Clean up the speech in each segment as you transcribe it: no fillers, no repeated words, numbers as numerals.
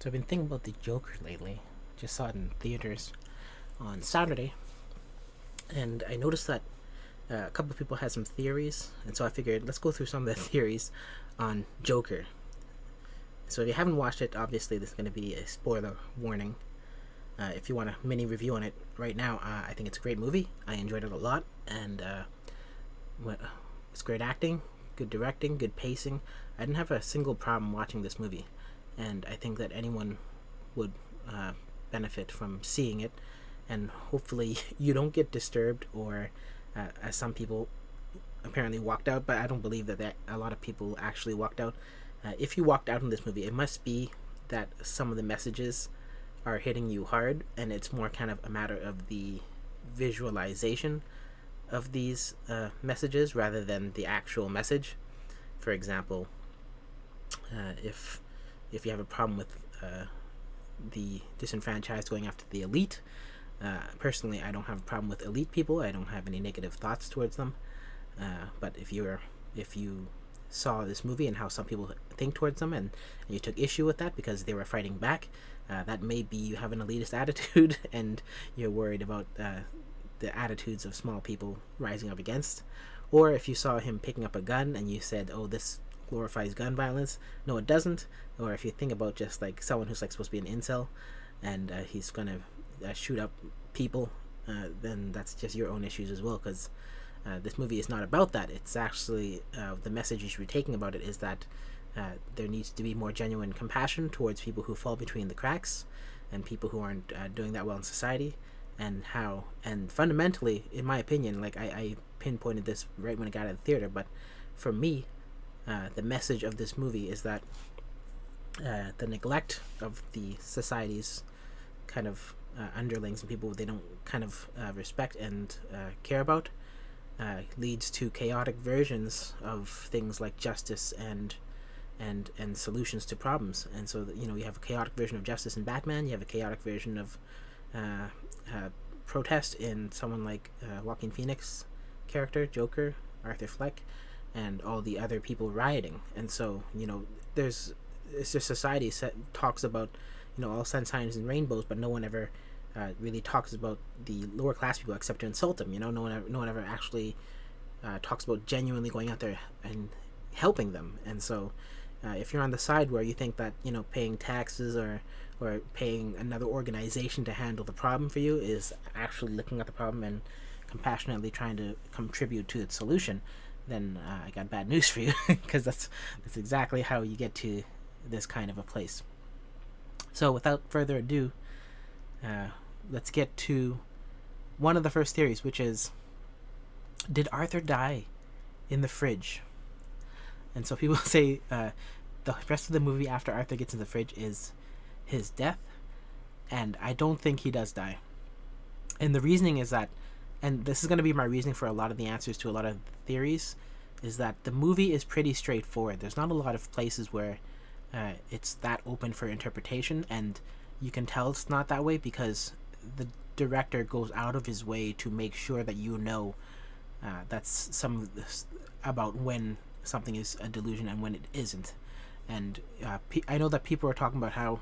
So I've been thinking about the Joker lately. Just saw it in theaters on Saturday, and I noticed that a couple of people had some theories, and so I figured let's go through some of the theories on Joker. So if you haven't watched it, obviously this is going to be a spoiler warning. If you want a mini review on it right now, I think it's a great movie. I enjoyed it a lot, and it's great acting, good directing, good pacing. I didn't have a single problem watching this movie, and I think that anyone would benefit from seeing it. And hopefully, you don't get disturbed, or as some people apparently walked out. But I don't believe that a lot of people actually walked out. If you walked out in this movie, it must be that some of the messages are hitting you hard, and it's more kind of a matter of the visualization of these messages rather than the actual message. For example, if you have a problem with the disenfranchised going after the elite, personally, I don't have a problem with elite people. I don't have any negative thoughts towards them. But if you saw this movie and how some people think towards them, and you took issue with that because they were fighting back, that may be you have an elitist attitude and you're worried about the attitudes of small people rising up against. Or if you saw him picking up a gun and you said, oh, this glorifies gun violence. No, it doesn't. Or if you think about just like someone who's like supposed to be an incel and he's gonna shoot up people, then that's just your own issues as well, because this movie is not about that. It's actually the message you should be taking about it is that there needs to be more genuine compassion towards people who fall between the cracks and people who aren't doing that well in society, and fundamentally, in my opinion, like I pinpointed this right when I got out of the theater, but for me, the message of this movie is that the neglect of the society's kind of underlings and people they don't kind of respect and care about leads to chaotic versions of things like justice and solutions to problems. And so you have a chaotic version of justice in Batman. You have a chaotic version of protest in someone like Joaquin Phoenix character Joker, Arthur Fleck, and all the other people rioting. And so there's it's just society talks about all sunshines and rainbows, but no one ever really talks about the lower class people except to insult them. No one ever actually talks about genuinely going out there and helping them. And so if you're on the side where you think that paying taxes or paying another organization to handle the problem for you is actually looking at the problem and compassionately trying to contribute to its solution, then I got bad news for you, because that's exactly how you get to this kind of a place. So without further ado, let's get to one of the first theories, which is, did Arthur die in the fridge? And so people say the rest of the movie after Arthur gets in the fridge is his death, and I don't think he does die. And the reasoning is that, and this is going to be my reasoning for a lot of the answers to a lot of theories, is that the movie is pretty straightforward. There's not a lot of places where it's that open for interpretation, and you can tell it's not that way because the director goes out of his way to make sure that that's some of this about when something is a delusion and when it isn't. And I know that people are talking about how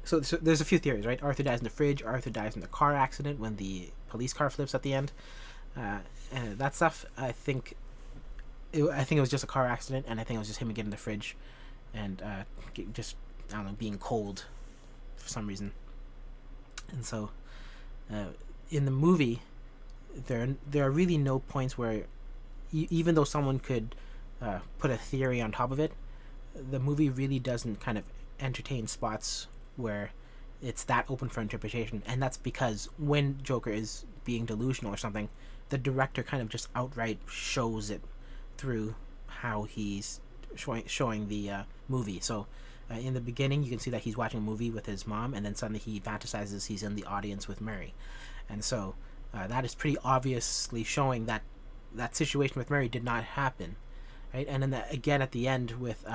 so there's a few theories, right? Arthur dies in the fridge, Arthur dies in the car accident when the police car flips at the end, and that stuff. I think it was just a car accident, and I think it was just him getting in the fridge and just, I don't know, being cold for some reason. And so in the movie, there are really no points where even though someone could put a theory on top of it, the movie really doesn't kind of entertain spots where it's that open for interpretation. And that's because when Joker is being delusional or something, the director kind of just outright shows it through how he's showing the movie. So in the beginning, you can see that he's watching a movie with his mom, and then suddenly he fantasizes he's in the audience with Mary. And so that is pretty obviously showing that that situation with Mary did not happen, right? And then again at the end with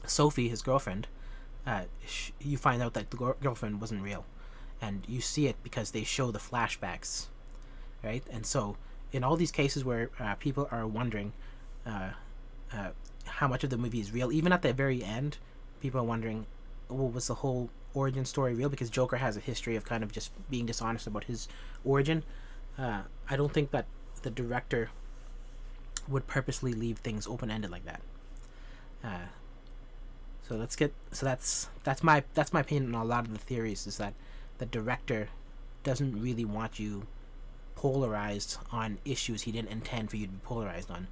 Sophie, his girlfriend, you find out that the girlfriend wasn't real, and you see it because they show the flashbacks, right? And so in all these cases where people are wondering how much of the movie is real, even at the very end, people are wondering, well, was the whole origin story real? Because Joker has a history of kind of just being dishonest about his origin. I don't think that the director would purposely leave things open ended like that. Uh, so let's get so that's my opinion on a lot of the theories, is that the director doesn't really want you polarized on issues he didn't intend for you to be polarized on.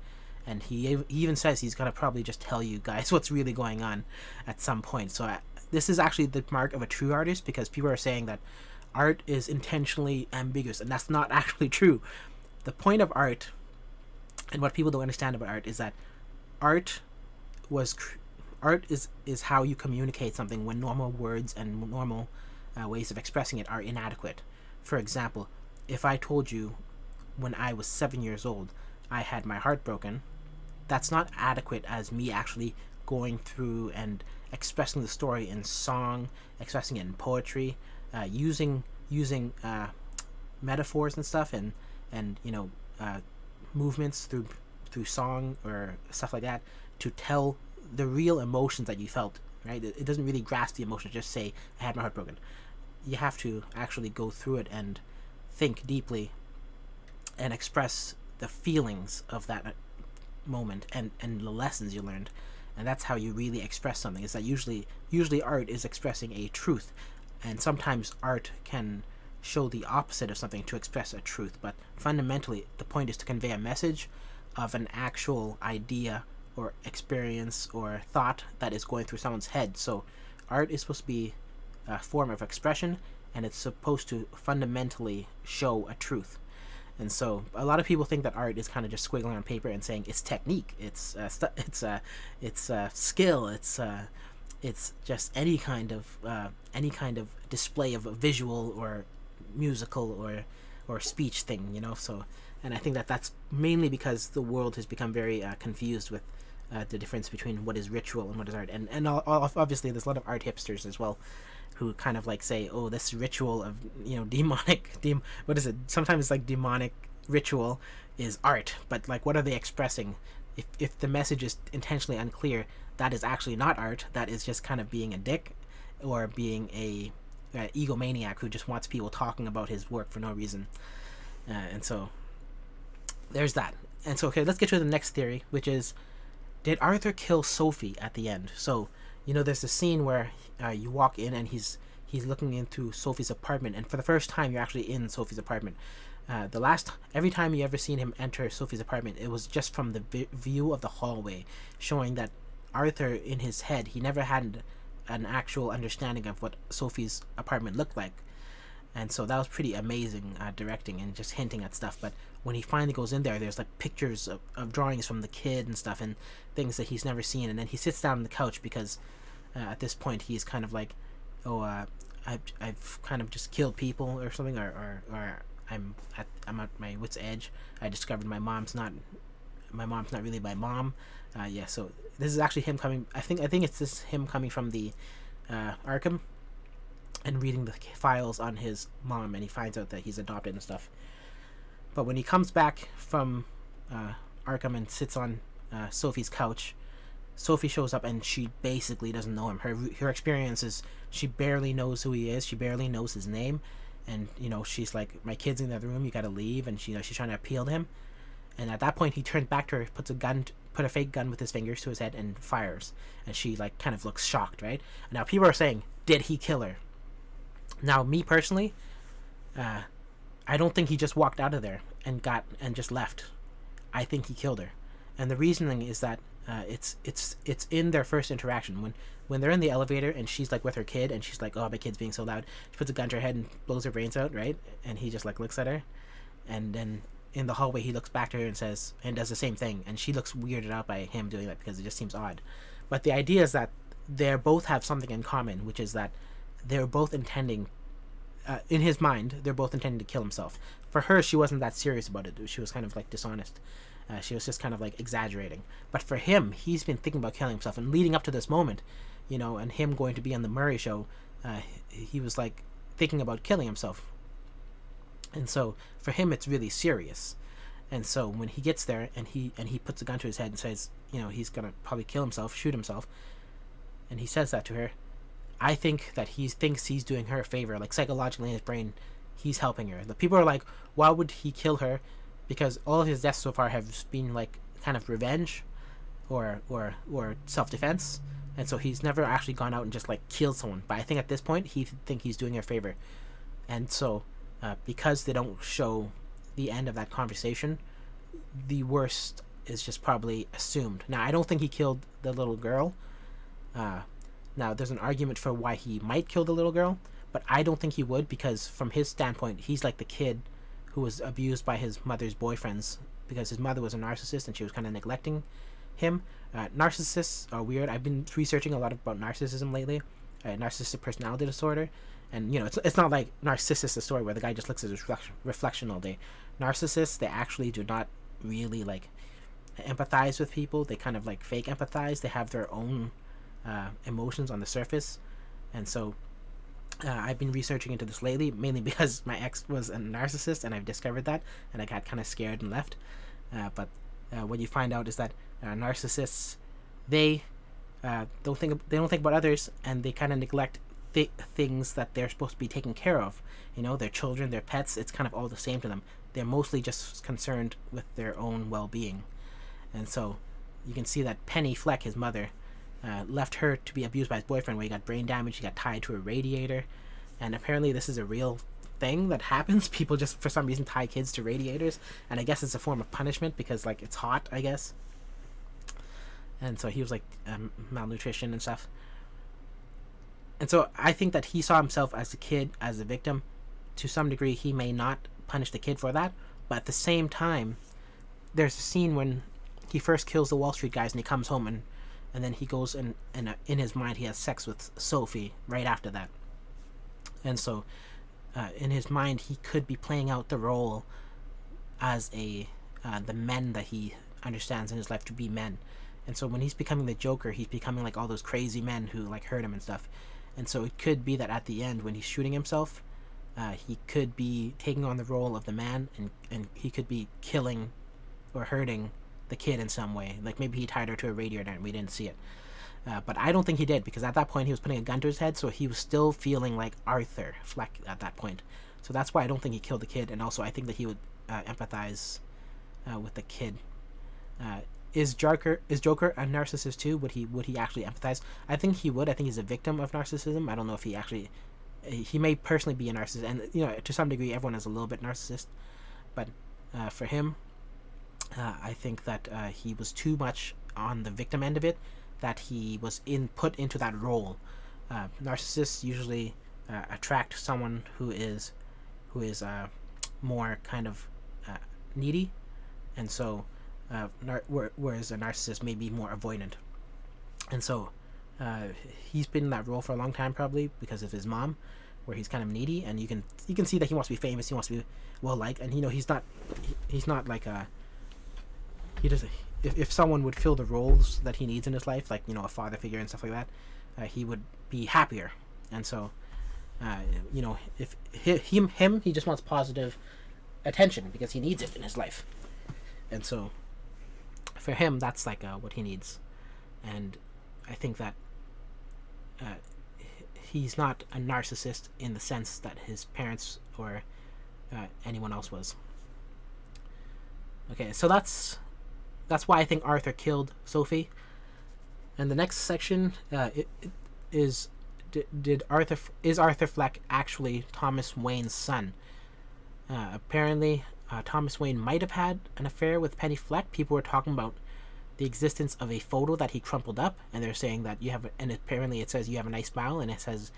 And he even says he's gonna probably just tell you guys what's really going on at some point. So this is actually the mark of a true artist, because people are saying that art is intentionally ambiguous, and that's not actually true. The point of art, and what people don't understand about art, is that art was art is how you communicate something when normal words and normal ways of expressing it are inadequate. For example, if I told you when I was 7 years old I had my heart broken, that's not adequate as me actually going through and expressing the story in song, expressing it in poetry, using metaphors and stuff, and movements through song or stuff like that, to tell the real emotions that you felt. Right? It doesn't really grasp the emotion. Just say I had my heart broken. You have to actually go through it and think deeply and express the feelings of that moment and the lessons you learned. And that's how you really express something. Is that usually art is expressing a truth, and sometimes art can show the opposite of something to express a truth, but fundamentally the point is to convey a message of an actual idea or experience or thought that is going through someone's head. So art is supposed to be a form of expression, and it's supposed to fundamentally show a truth. And so a lot of people think that art is kind of just squiggling on paper and saying it's technique, it's skill, it's just any kind of display of a visual or musical or speech thing, So, and I think that that's mainly because the world has become very confused with the difference between what is ritual and what is art. And obviously there's a lot of art hipsters as well, who kind of like say, oh, this ritual of demonic what is it, sometimes it's like demonic ritual is art, but like what are they expressing? If the message is intentionally unclear, that is actually not art. That is just kind of being a dick, or being a egomaniac who just wants people talking about his work for no reason. And so there's that. And so, okay, let's get to the next theory, which is, did Arthur kill Sophie at the end? So there's a scene where you walk in and he's looking into Sophie's apartment, and for the first time you're actually in Sophie's apartment. Every time you ever seen him enter Sophie's apartment, it was just from the view of the hallway, showing that Arthur, in his head, he never had an actual understanding of what Sophie's apartment looked like. And so that was pretty amazing directing and just hinting at stuff. But when he finally goes in there, there's like pictures of drawings from the kid and stuff, and things that he's never seen. And then he sits down on the couch because at this point he's kind of like, oh, I've kind of just killed people or something, or I'm at my wit's edge. I discovered my mom's not really my mom. Yeah, so this is actually him coming. I think it's him coming from the Arkham and reading the files on his mom, and he finds out that he's adopted and stuff. But when he comes back from Arkham and sits on Sophie's couch, Sophie shows up and she basically doesn't know him. Her experience is she barely knows who he is. She barely knows his name, and she's like, "My kid's in the other room. You gotta leave." And she's trying to appeal to him. And at that point, he turns back to her, put a fake gun with his fingers to his head, and fires. And she like kind of looks shocked, right? And now people are saying, did he kill her? Now, me personally, I don't think he just walked out of there and just left. I think he killed her, and the reasoning is that it's in their first interaction when they're in the elevator and she's like with her kid and she's like, "Oh, my kid's being so loud." She puts a gun to her head and blows her brains out, right? And he just like looks at her, and then in the hallway he looks back to her and says, and does the same thing, and she looks weirded out by him doing that because it just seems odd. But the idea is that they both have something in common, which is that they're both intending, in his mind, they're both intending to kill himself. For her, she wasn't that serious about it. She was kind of like dishonest. She was just kind of like exaggerating. But for him, he's been thinking about killing himself, and leading up to this moment, and him going to be on the Murray show, he was like thinking about killing himself. And so for him, it's really serious. And so when he gets there and he puts a gun to his head and says, he's gonna probably kill himself, shoot himself, and he says that to her, I think that he thinks he's doing her a favor. Like, psychologically in his brain, he's helping her. The people are like, why would he kill her? Because all of his deaths so far have been like kind of revenge, or self-defense, and so he's never actually gone out and just like killed someone. But I think at this point he think he's doing her a favor, and so because they don't show the end of that conversation, the worst is just probably assumed. Now, I don't think he killed the little girl. Now, there's an argument for why he might kill the little girl, but I don't think he would, because from his standpoint, he's like the kid who was abused by his mother's boyfriends, because his mother was a narcissist and she was kind of neglecting him. Narcissists are weird. I've been researching a lot about narcissism lately, narcissistic personality disorder, and it's not like Narcissus, the story where the guy just looks at his reflection all day. Narcissists, they actually do not really like empathize with people. They kind of like fake empathize. They have their own emotions on the surface, and so I've been researching into this lately, mainly because my ex was a narcissist, and I've discovered that, and I got kind of scared and left. But what you find out is that narcissists, they don't think about others, and they kind of neglect things that they're supposed to be taking care of. Their children, their pets. It's kind of all the same to them. They're mostly just concerned with their own well-being, and so you can see that Penny Fleck, his mother, left her to be abused by his boyfriend, where he got brain damage. He got tied to a radiator, and apparently this is a real thing that happens. People just for some reason tie kids to radiators, and I guess it's a form of punishment because like it's hot, I guess. And so he was like malnutrition and stuff. And so I think that he saw himself as a kid, as a victim. To some degree, he may not punish the kid for that, but at the same time, there's a scene when he first kills the Wall Street guys, and he comes home, and then he goes and in his mind he has sex with Sophie right after that. And so in his mind he could be playing out the role as the men that he understands in his life to be men. And so when he's becoming the Joker, he's becoming like all those crazy men who like hurt him and stuff. And so it could be that at the end, when he's shooting himself, he could be taking on the role of the man, and he could be killing or hurting the kid in some way. Like maybe he tied her to a radiator and we didn't see it. But I don't think he did, because at that point he was putting a gun to his head, so he was still feeling like Arther Fleck at that point. So that's why I don't think he killed the kid, and also I think that he would empathize with the kid. Is Joker a narcissist too? Would he actually empathize? I think he would. I think he's a victim of narcissism. I don't know if he may personally be a narcissist, and to some degree everyone is a little bit narcissist, but for him, I think that he was too much on the victim end of it, that he was put into that role. Narcissists usually attract someone who is more kind of needy, and so whereas a narcissist may be more avoidant. And so he's been in that role for a long time, probably because of his mom, where he's kind of needy, and you can see that he wants to be famous, he wants to be well liked, and he's not like he doesn't. If someone would fill the roles that he needs in his life, like a father figure and stuff like that, he would be happier. And so if he just wants positive attention because he needs it in his life. And so for him, that's like what he needs. And I think that he's not a narcissist in the sense that his parents or anyone else was. Okay, so that's why I think Arther killed Sophie. And the next section is Arther Fleck actually Thomas Wayne's son? Apparently, Thomas Wayne might have had an affair with Penny Fleck. People were talking about the existence of a photo that he crumpled up, and they're saying that and apparently it says you have a nice smile, and it says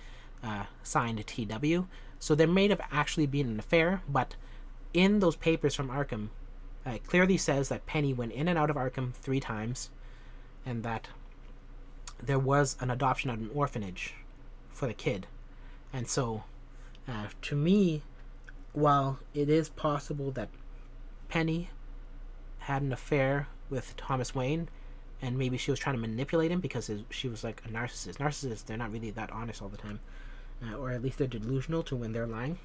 signed TW. So there may have actually been an affair, but in those papers from Arkham, it clearly says that Penny went in and out of Arkham 3 times, and that there was an adoption at an orphanage for the kid. And so, to me, while it is possible that Penny had an affair with Thomas Wayne, and maybe she was trying to manipulate him because she was like a narcissist. Narcissists, they're not really that honest all the time, or at least they're delusional to when they're lying.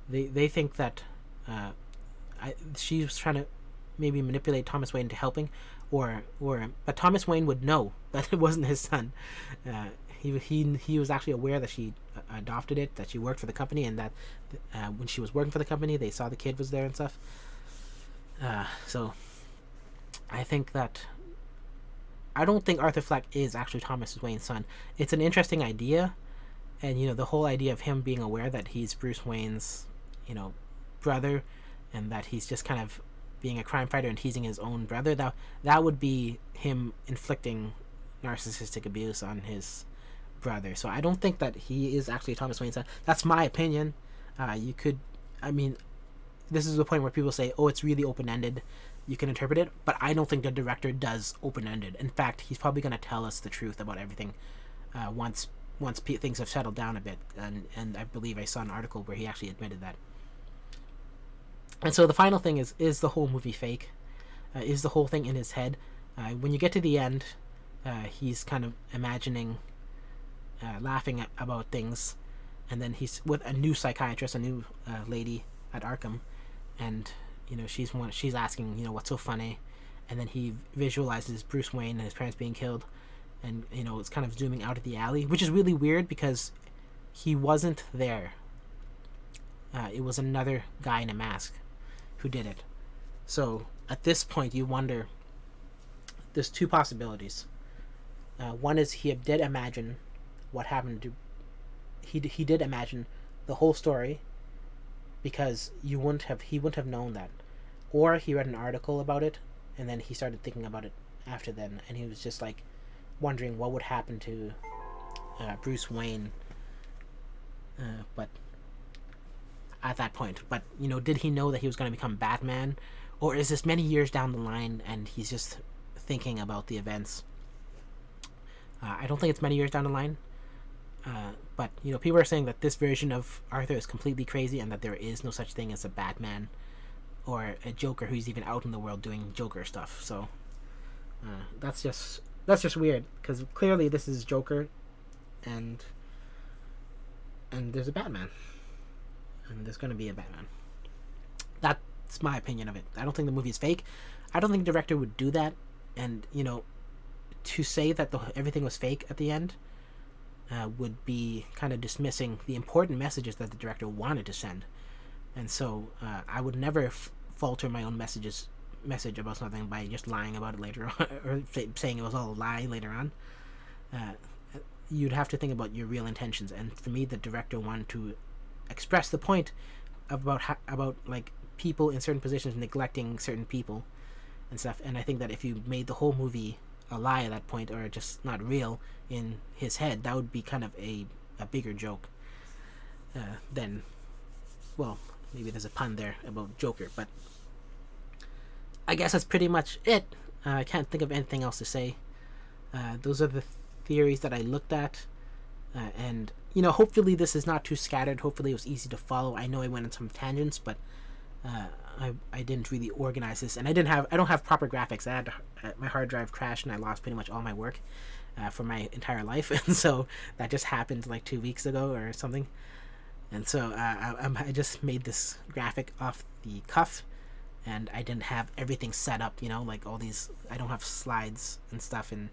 They think that she was trying to maybe manipulate Thomas Wayne into helping, but Thomas Wayne would know that it wasn't his son. He was actually aware that she adopted it, that she worked for the company, and that when she was working for the company, they saw the kid was there and stuff. So I think that I don't think Arthur Fleck is actually Thomas Wayne's son. It's an interesting idea, and the whole idea of him being aware that he's Bruce Wayne's brother, and that he's just kind of being a crime fighter and teasing his own brother. That would be him inflicting narcissistic abuse on his brother. So I don't think that he is actually Thomas Wayne's son. That's my opinion. This is the point where people say, oh, it's really open-ended, you can interpret it, but I don't think the director does open-ended. In fact, he's probably going to tell us the truth about everything once things have settled down a bit, and I believe I saw an article where he actually admitted that. And so the final thing is the whole movie fake? Is the whole thing in his head? When you get to the end, he's kind of imagining, laughing about things, and then he's with a new psychiatrist, a new lady at Arkham, and she's asking, what's so funny, and then he visualizes Bruce Wayne and his parents being killed, and it's kind of zooming out at the alley, which is really weird because he wasn't there. It was another guy in a mask who did it. So at this point, you wonder. There's two possibilities. One is he did imagine what happened to. He did imagine the whole story, because he wouldn't have known that, or he read an article about it, and then he started thinking about it after then, and he was just like wondering what would happen to Bruce Wayne. But at that point, did he know that he was going to become Batman, or is this many years down the line and he's just thinking about the events? I don't think it's many years down the line, but people are saying that this version of Arthur is completely crazy, and that there is no such thing as a Batman or a Joker who's even out in the world doing Joker stuff. So that's just weird, because clearly this is Joker, and there's a Batman. And there's going to be a Batman. That's my opinion of it. I don't think the movie is fake. I don't think the director would do that. And, to say that everything was fake at the end would be kind of dismissing the important messages that the director wanted to send. And so I would never falter my own message about something by just lying about it later on, or saying it was all a lie later on. You'd have to think about your real intentions. And for me, the director wanted to express the point about people in certain positions neglecting certain people and stuff. And I think that if you made the whole movie a lie at that point, or just not real in his head, that would be kind of a bigger joke than, well, maybe there's a pun there about Joker, but I guess that's pretty much it. I can't think of anything else to say. Those are the theories that I looked at, and hopefully this is not too scattered. Hopefully it was easy to follow. I know I went on some tangents, but I didn't really organize this, and I don't have proper graphics. I had my hard drive crashed, and I lost pretty much all my work for my entire life, and so that just happened like 2 weeks ago or something. And so I just made this graphic off the cuff, and I didn't have everything set up, like all these. I don't have slides and stuff and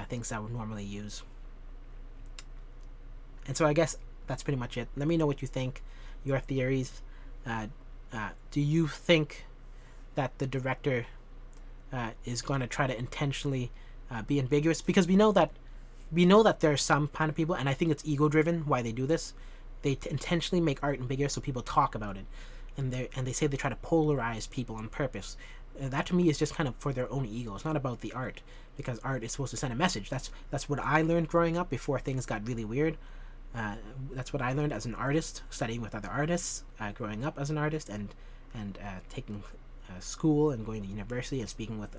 things that I would normally use. And so I guess that's pretty much it. Let me know what you think, your theories. Do you think that the director is going to try to intentionally be ambiguous? Because we know that there are some kind of people, and I think it's ego-driven why they do this. They intentionally make art ambiguous so people talk about it, and they say they try to polarize people on purpose. That to me is just kind of for their own ego. It's not about the art, because art is supposed to send a message. That's what I learned growing up before things got really weird. That's what I learned as an artist, studying with other artists, growing up as an artist, and taking school and going to university and speaking with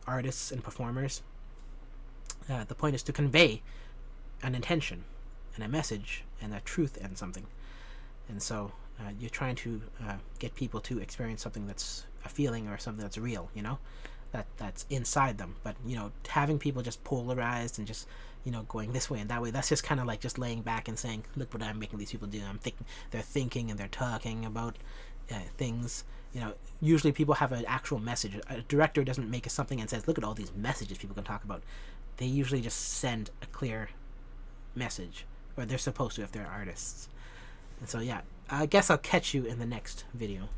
artists and performers. The point is to convey an intention and a message and a truth and something. And so you're trying to get people to experience something that's a feeling or something that's real, that's inside them. But having people just polarized and just going this way and that way, that's just kind of like just laying back and saying, look what I'm making these people do. They're thinking and they're talking about things. You know, usually people have an actual message. A director doesn't make something and says, "Look at all these messages people can talk about." They usually just send a clear message, or they're supposed to if they're artists. And so yeah, I guess I'll catch you in the next video.